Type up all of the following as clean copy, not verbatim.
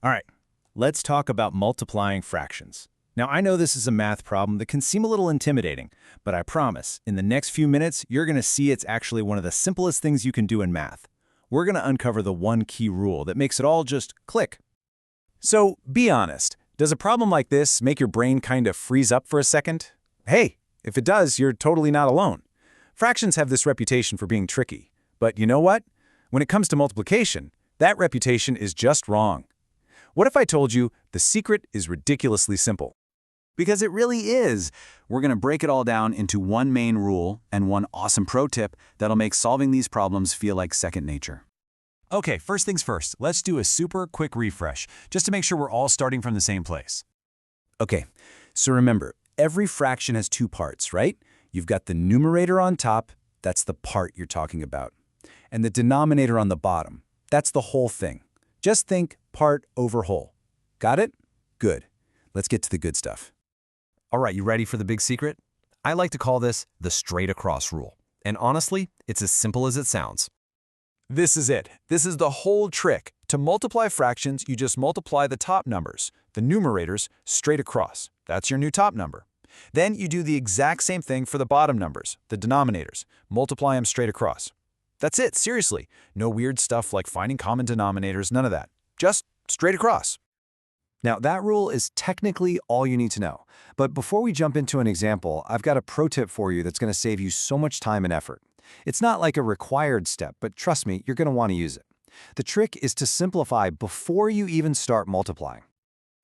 All right, let's talk about multiplying fractions. Now, I know this is a math problem that can seem a little intimidating, but I promise, in the next few minutes, you're going to see it's actually one of the simplest things you can do in math. We're going to uncover the one key rule that makes it all just click. So, be honest. Does a problem like this make your brain kind of freeze up for a second? Hey, if it does, you're totally not alone. Fractions have this reputation for being tricky. But you know what? When it comes to multiplication, that reputation is just wrong. What if I told you the secret is ridiculously simple? Because it really is. We're going to break it all down into one main rule and one awesome pro tip that'll make solving these problems feel like second nature. Okay, first things first, let's do a super quick refresh, just to make sure we're all starting from the same place. Okay, so remember, every fraction has two parts, right? You've got the numerator on top, that's the part you're talking about, and the denominator on the bottom, that's the whole thing. Just think part over whole. Got it? Good. Let's get to the good stuff. All right, you ready for the big secret? I like to call this the straight across rule. And honestly, it's as simple as it sounds. This is it. This is the whole trick. To multiply fractions, you just multiply the top numbers, the numerators, straight across. That's your new top number. Then you do the exact same thing for the bottom numbers, the denominators. Multiply them straight across. That's it, seriously. No weird stuff like finding common denominators, none of that. Just straight across. Now, that rule is technically all you need to know. But before we jump into an example, I've got a pro tip for you that's going to save you so much time and effort. It's not like a required step, but trust me, you're going to want to use it. The trick is to simplify before you even start multiplying.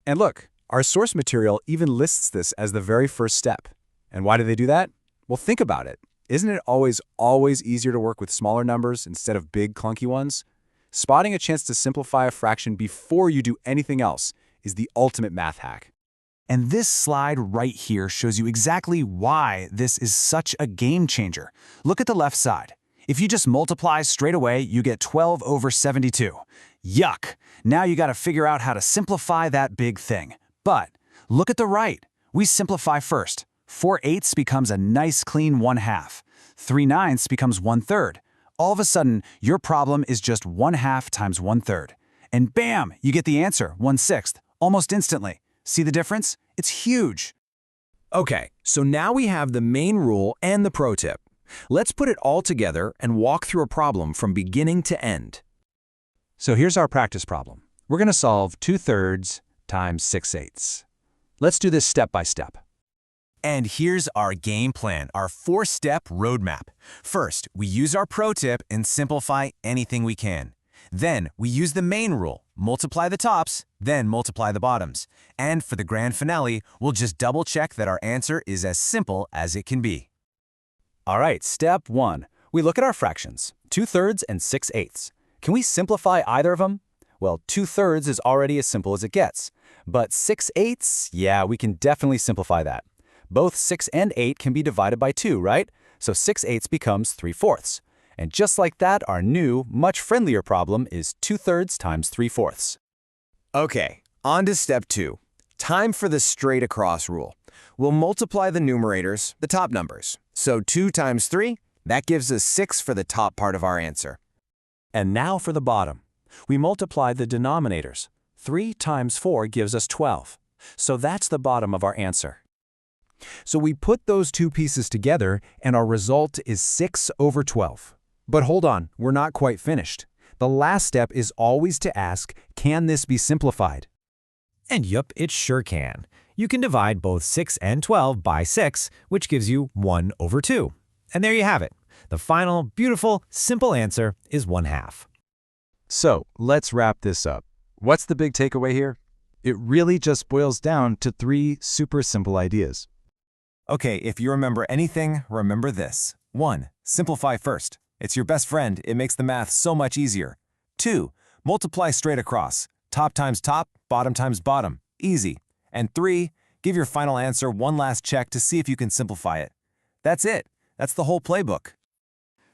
And look, our source material even lists this as the very first step. And why do they do that? Well, think about it. Isn't it always easier to work with smaller numbers instead of big, clunky ones? Spotting a chance to simplify a fraction before you do anything else is the ultimate math hack. And this slide right here shows you exactly why this is such a game changer. Look at the left side. If you just multiply straight away, you get 12 over 72. Yuck! Now you got to figure out how to simplify that big thing. But look at the right. We simplify first. 4/8 becomes a nice clean 1/2. 3/9 becomes 1/3. All of a sudden, your problem is just 1/2 times 1/3. And bam, you get the answer, 1/6, almost instantly. See the difference? It's huge. Okay, so now we have the main rule and the pro tip. Let's put it all together and walk through a problem from beginning to end. So here's our practice problem. We're going to solve 2/3 times 6/8. Let's do this step by step. And here's our game plan, our 4-step roadmap. First, we use our pro tip and simplify anything we can. Then, we use the main rule, multiply the tops, then multiply the bottoms. And for the grand finale, we'll just double-check that our answer is as simple as it can be. All right, step 1. We look at our fractions, 2/3 and 6/8. Can we simplify either of them? Well, 2/3 is already as simple as it gets. But 6/8, yeah, we can definitely simplify that. Both 6 and 8 can be divided by 2, right? So 6/8 becomes 3/4. And just like that, our new, much friendlier problem is 2/3 times 3/4. Okay, on to step 2. Time for the straight across rule. We'll multiply the numerators, the top numbers. So 2 times 3, that gives us 6 for the top part of our answer. And now for the bottom. We multiply the denominators. 3 times 4 gives us 12. So that's the bottom of our answer. So we put those two pieces together, and our result is 6 over 12. But hold on, we're not quite finished. The last step is always to ask, can this be simplified? And yup, it sure can. You can divide both 6 and 12 by 6, which gives you 1 over 2. And there you have it. The final, beautiful, simple answer is 1/2. So let's wrap this up. What's the big takeaway here? It really just boils down to 3 super simple ideas. Okay, if you remember anything, remember this. 1. Simplify first. It's your best friend. It makes the math so much easier. 2. Multiply straight across. Top times top, bottom times bottom. Easy. And 3. Give your final answer one last check to see if you can simplify it. That's it. That's the whole playbook.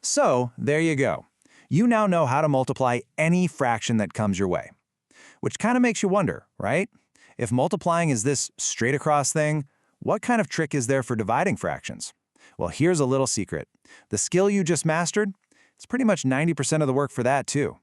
So there you go. You now know how to multiply any fraction that comes your way. Which kind of makes you wonder, right? If multiplying is this straight across thing, what kind of trick is there for dividing fractions? Well, here's a little secret. The skill you just mastered, it's pretty much 90% of the work for that too.